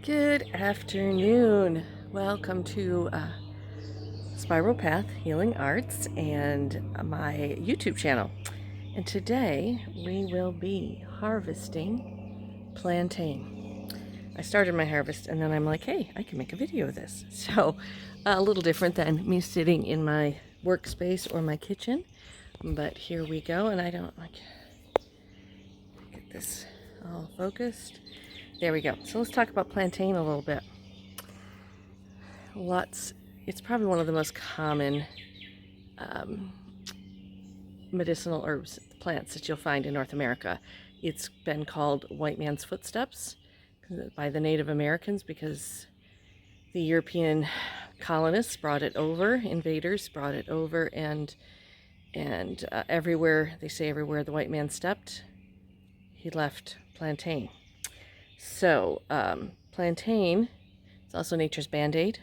Good afternoon. Welcome to Spiral Path Healing Arts and my YouTube channel. And today we will be harvesting plantain. I started my harvest and then I'm like, hey, I can make a video of this. So a little different than me sitting in my workspace or my kitchen. But here we go, and I don't like get this all focused. There we go. So let's talk about plantain a little bit. It's probably one of the most common medicinal herbs, plants that you'll find in North America. It's been called white man's footsteps by the Native Americans because the European colonists brought it over, invaders brought it over, and everywhere, they say everywhere the white man stepped, he left plantain. So plantain is also nature's band-aid.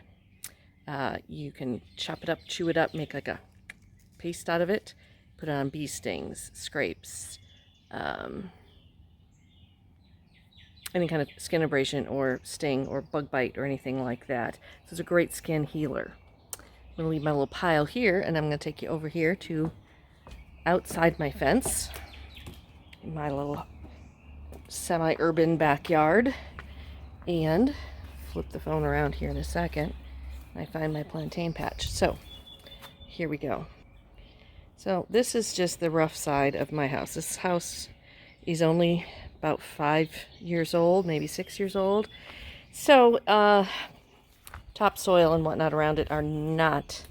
You can chop it up, chew it up, make like a paste out of it, put it on bee stings, scrapes, any kind of skin abrasion or sting or bug bite or anything like that. So it's a great skin healer. I'm going to leave my little pile here, and I'm going to take you over here to outside my fence, my little semi-urban backyard, and flip the phone around here in a second. I find my plantain patch. So here we go. So this is just the rough side of my house. This house is only about 5 years old, maybe 6 years old. So topsoil and whatnot around it are not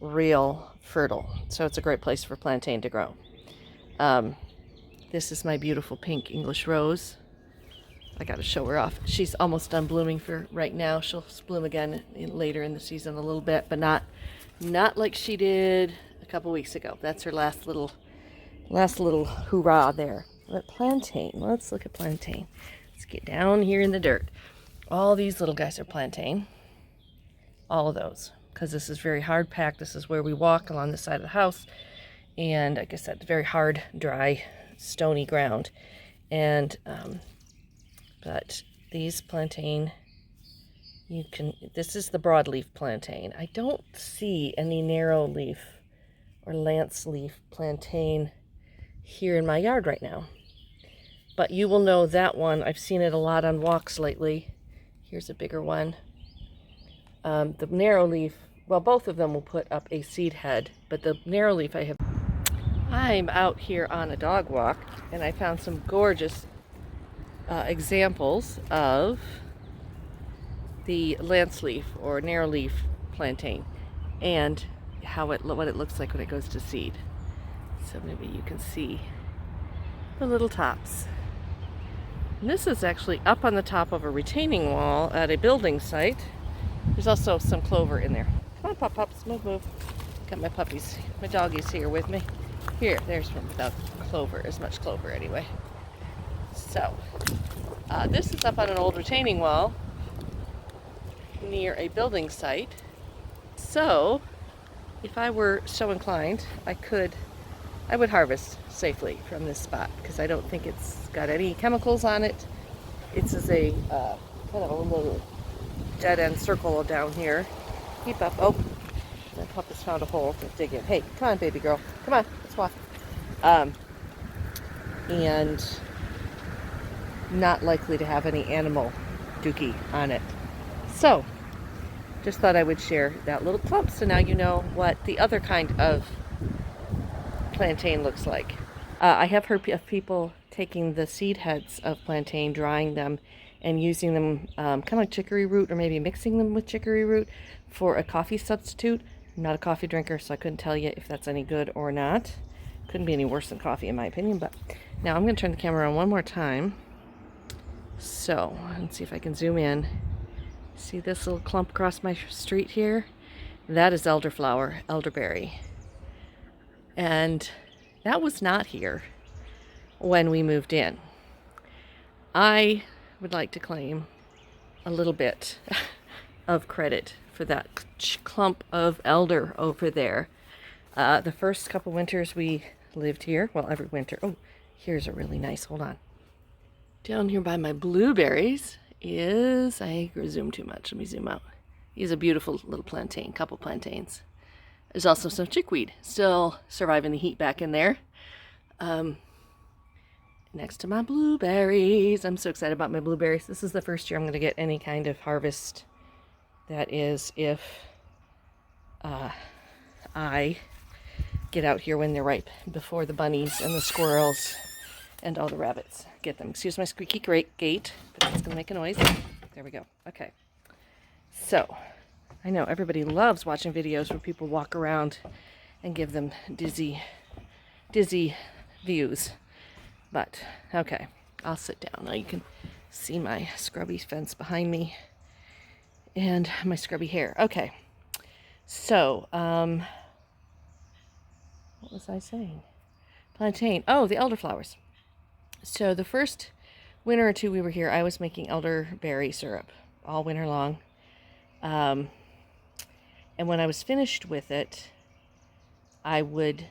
real fertile. So it's a great place for plantain to grow. This is my beautiful pink English rose. I gotta show her off. She's almost done blooming for right now. She'll bloom again later in the season a little bit, but not like she did a couple weeks ago. That's her last little hurrah there. But plantain, let's look at plantain. Let's get down here in the dirt. All these little guys are plantain. All of those, because this is very hard packed. This is where we walk along the side of the house. And like I said, very hard, dry, stony ground. And but these plantain, this is the broadleaf plantain. I don't see any narrow leaf or lance leaf plantain here in my yard right now. But you will know that one. I've seen it a lot on walks lately. Here's a bigger one. The narrow leaf, well, both of them will put up a seed head, but the narrow leaf I'm out here on a dog walk, and I found some gorgeous examples of the lance leaf or narrow leaf plantain and what it looks like when it goes to seed. So maybe you can see the little tops. And this is actually up on the top of a retaining wall at a building site. There's also some clover in there. Come on, pups, move. Got my puppies, my doggies here with me. There's one without clover, as much clover anyway. So, this is up on an old retaining wall near a building site. So, if I were so inclined, I would harvest safely from this spot because I don't think it's got any chemicals on it. It's just a kind of a little dead end circle down here. Keep up. Oh, my pup has found a hole to dig in. Hey, come on, baby girl. Come on, let's walk. And not likely to have any animal dookie on it. So, just thought I would share that little clump so now you know what the other kind of plantain looks like. I have heard of people taking the seed heads of plantain, drying them, and using them kind of like chicory root, or maybe mixing them with chicory root for a coffee substitute. I'm not a coffee drinker, so I couldn't tell you if that's any good or not. Couldn't be any worse than coffee in my opinion. But now I'm going to turn the camera on one more time. So, let's see if I can zoom in. See this little clump across my street here? That is Elderflower Elderberry. And that was not here when we moved in. I would like to claim a little bit of credit for that clump of elder over there. The first couple winters we lived here, well, every winter. Oh, here's a really nice, hold on. Down here by my blueberries is, I zoom too much. Let me zoom out. He's a beautiful little plantain, couple plantains. There's also some chickweed still surviving the heat back in there. Next to my blueberries. I'm so excited about my blueberries. This is the first year I'm going to get any kind of harvest. That is if I get out here when they're ripe, before the bunnies and the squirrels and all the rabbits get them. Excuse my squeaky gate, but it's going to make a noise. There we go. Okay. So, I know everybody loves watching videos where people walk around and give them dizzy views. But, okay, I'll sit down. Now you can see my scrubby fence behind me and my scrubby hair. Okay, so, what was I saying? Plantain. Oh, the elderflowers. So the first winter or two we were here, I was making elderberry syrup all winter long. And when I was finished with it, I would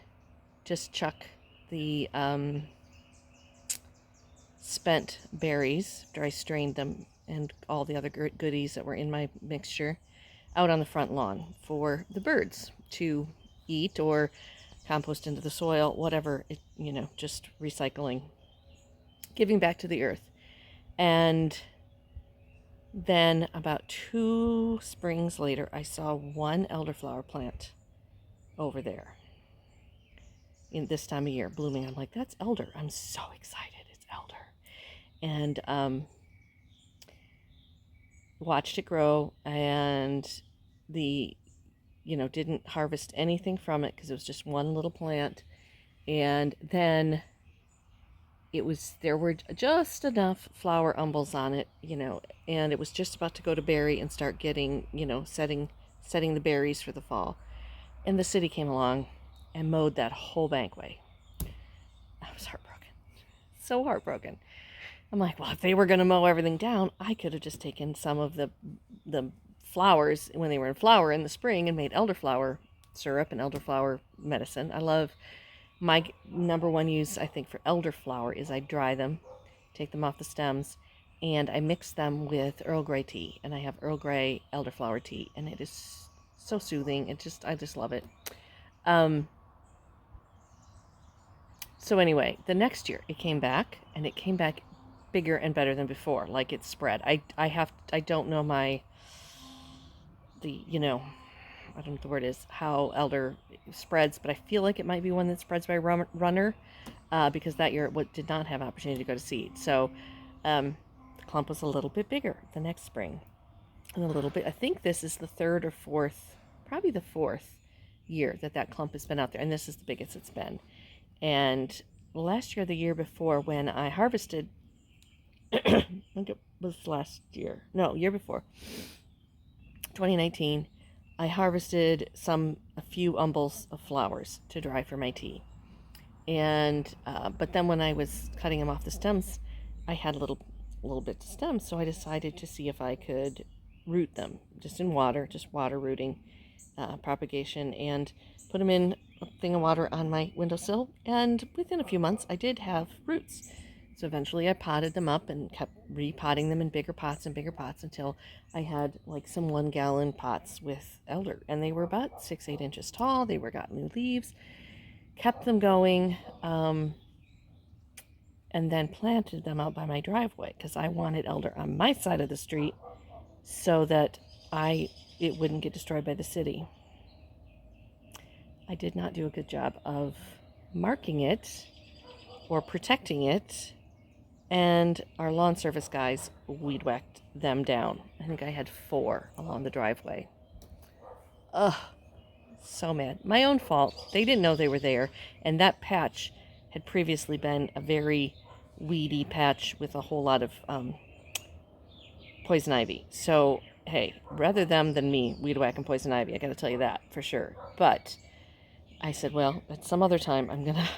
just chuck the spent berries after I strained them and all the other goodies that were in my mixture out on the front lawn for the birds to eat or compost into the soil, whatever, just recycling, giving back to the earth. And then about 2 springs later, I saw one elderflower plant over there in this time of year blooming. I'm like, that's elder. I'm so excited. It's elder. And watched it grow, and didn't harvest anything from it because it was just one little plant. And then there were just enough flower umbels on it, and it was just about to go to berry and start getting, setting the berries for the fall. And the city came along and mowed that whole bankway. I was heartbroken. So heartbroken. I'm like, well, if they were going to mow everything down, I could have just taken some of the flowers when they were in flower in the spring and made elderflower syrup and elderflower medicine. I love my number one use, I think, for elderflower is I dry them, take them off the stems, and I mix them with Earl Grey tea. And I have Earl Grey elderflower tea, and it is so soothing. I just love it. So anyway, the next year it came back, and it came back bigger and better than before. Like, it spread. I don't know I don't know what the word is, how elder spreads, but I feel like it might be one that spreads by runner, because that year it did not have opportunity to go to seed. So the clump was a little bit bigger the next spring, and a little bit. I think this is the 3rd or 4th, probably the 4th year that clump has been out there, and this is the biggest it's been. And last year, the year before, when I harvested, I think it was year before, 2019, I harvested a few umbels of flowers to dry for my tea. And but then when I was cutting them off the stems, I had a little bit of stems, so I decided to see if I could root them just in water, just water rooting, propagation, and put them in a thing of water on my windowsill. And within a few months, I did have roots. So eventually I potted them up and kept repotting them in bigger pots until I had like some 1-gallon pots with elder. And they were about 6-8 inches tall. They got new leaves. Kept them going. And then planted them out by my driveway because I wanted elder on my side of the street so that it wouldn't get destroyed by the city. I did not do a good job of marking it or protecting it. And our lawn service guys weed whacked them down. I think I had 4 along the driveway. Ugh, so mad. My own fault. They didn't know they were there. And that patch had previously been a very weedy patch with a whole lot of poison ivy. So, hey, rather them than me weed whacking poison ivy. I got to tell you that for sure. But I said, well, at some other time, I'm going to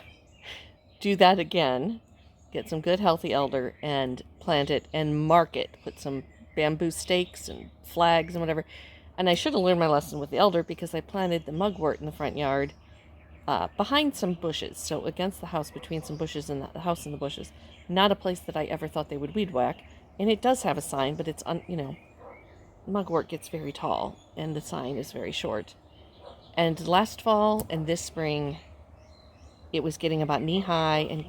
do that again. Get some good healthy elder and plant it and mark it. Put some bamboo stakes and flags and whatever. And I should have learned my lesson with the elder because I planted the mugwort in the front yard behind some bushes. So against the house, between some bushes and the house and the bushes. Not a place that I ever thought they would weed whack. And it does have a sign, but it's, mugwort gets very tall, and the sign is very short. And last fall and this spring, it was getting about knee high and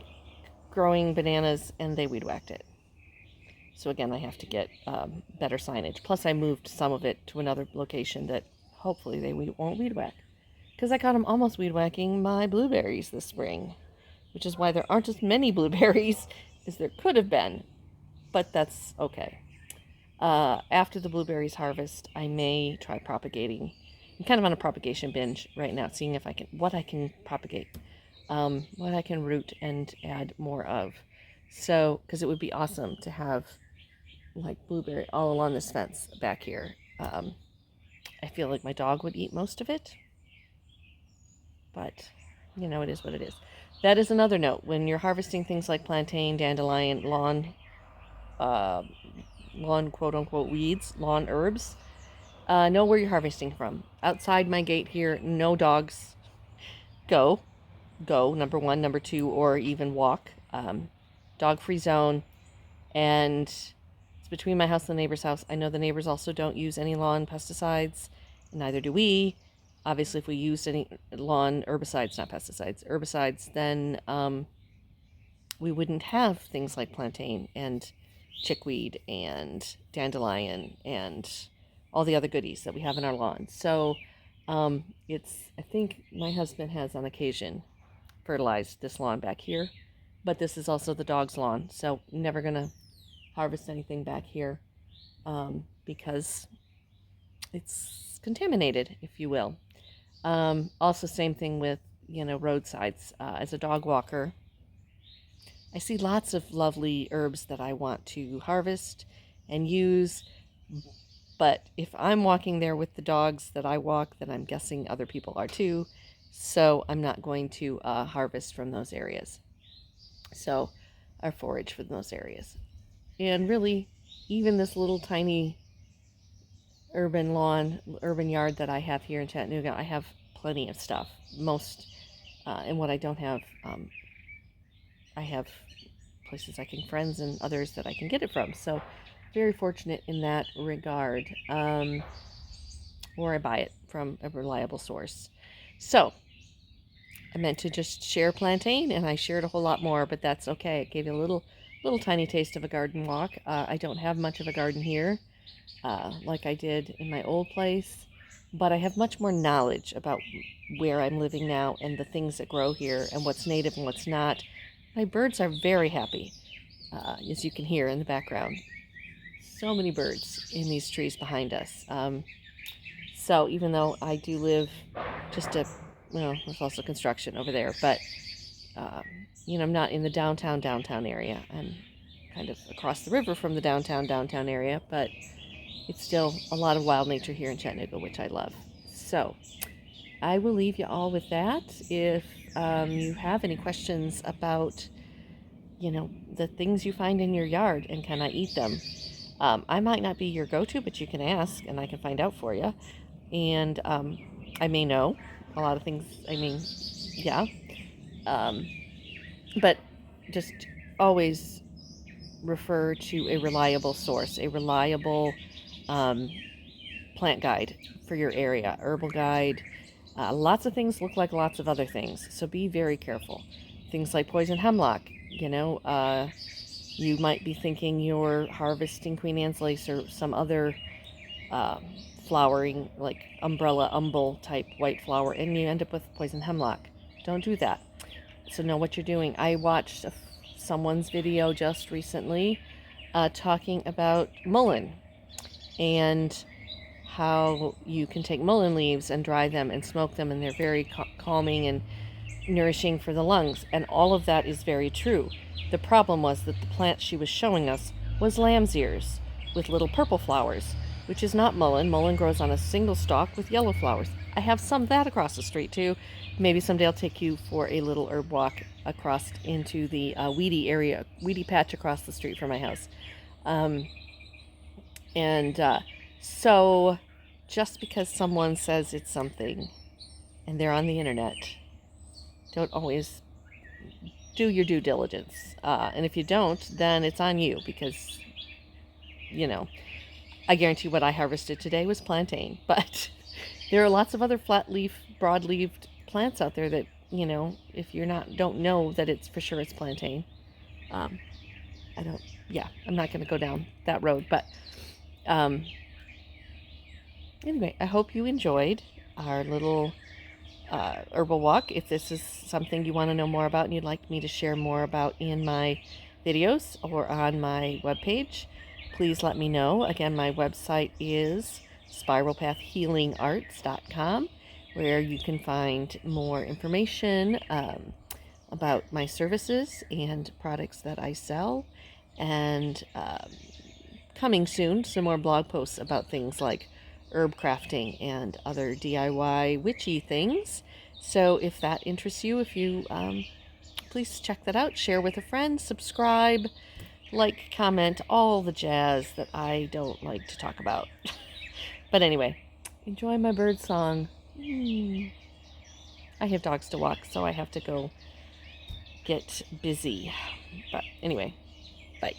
growing bananas, and they weed whacked it. So again, I have to get better signage. Plus, I moved some of it to another location that hopefully they won't weed whack. Because I caught them almost weed whacking my blueberries this spring, which is why there aren't as many blueberries as there could have been. But that's okay. After the blueberries harvest, I may try propagating. I'm kind of on a propagation binge right now, seeing if what I can propagate, what I can root and add more of. So, because it would be awesome to have like blueberry all along this fence back here. I feel like my dog would eat most of it, but it is what it is. That is another note. When you're harvesting things like plantain, dandelion, lawn quote unquote weeds, lawn herbs, know where you're harvesting from. Outside my gate here, no dogs go, number one, number two, or even walk. Dog-free zone, and it's between my house and the neighbor's house. I know the neighbors also don't use any lawn pesticides, and neither do we. Obviously, if we used any lawn herbicides, not pesticides, herbicides, then we wouldn't have things like plantain and chickweed and dandelion and all the other goodies that we have in our lawn. So I think my husband has on occasion fertilized this lawn back here, but this is also the dog's lawn, so never gonna harvest anything back here because it's contaminated, if you will. Also, same thing with roadsides. As a dog walker, I see lots of lovely herbs that I want to harvest and use, but if I'm walking there with the dogs that I walk, then I'm guessing other people are too, so I'm not going to harvest from those areas. So, or forage from those areas. And really, even this little tiny urban yard that I have here in Chattanooga, I have plenty of stuff. And what I don't have, I have places friends and others that I can get it from. So, very fortunate in that regard. Or I buy it from a reliable source. So, I meant to just share plantain, and I shared a whole lot more, but that's okay. It gave you a little tiny taste of a garden walk. I don't have much of a garden here, like I did in my old place, but I have much more knowledge about where I'm living now and the things that grow here and what's native and what's not. My birds are very happy, as you can hear in the background. So many birds in these trees behind us. So even though I do live just there's also construction over there, but I'm not in the downtown area. I'm kind of across the river from the downtown area, but it's still a lot of wild nature here in Chattanooga, which I love. So I will leave you all with that. If you have any questions about, the things you find in your yard and can I eat them, I might not be your go-to, but you can ask and I can find out for you. And I may know a lot of things. Yeah. But just always refer to a reliable source, a reliable plant guide for your area, herbal guide. Lots of things look like lots of other things, so be very careful. Things like poison hemlock, you might be thinking you're harvesting Queen Anne's lace or some other flowering, like umbel type white flower, and you end up with poison hemlock. Don't do that. So know what you're doing. I watched someone's video just recently talking about mullein and how you can take mullein leaves and dry them and smoke them, and they're very calming and nourishing for the lungs. And all of that is very true. The problem was that the plant she was showing us was lamb's ears with little purple flowers, which is not mullein. Mullein grows on a single stalk with yellow flowers. I have some of that across the street too. Maybe someday I'll take you for a little herb walk across into the weedy patch across the street from my house. So just because someone says it's something and they're on the internet, don't always do your due diligence. And if you don't, then it's on you, because I guarantee what I harvested today was plantain, but there are lots of other flat leaf, broad-leaved plants out there that, if you're don't know that it's for sure it's plantain. Um, I'm not going to go down that road, but anyway, I hope you enjoyed our little herbal walk. If this is something you want to know more about and you'd like me to share more about in my videos or on my webpage, please let me know. Again, my website is spiralpathhealingarts.com, where you can find more information about my services and products that I sell, and coming soon, some more blog posts about things like herb crafting and other DIY witchy things. So if that interests you, if you please check that out, share with a friend, subscribe, like, comment, all the jazz that I don't like to talk about. But anyway, enjoy my bird song. I have dogs to walk, so I have to go get busy. But anyway, bye.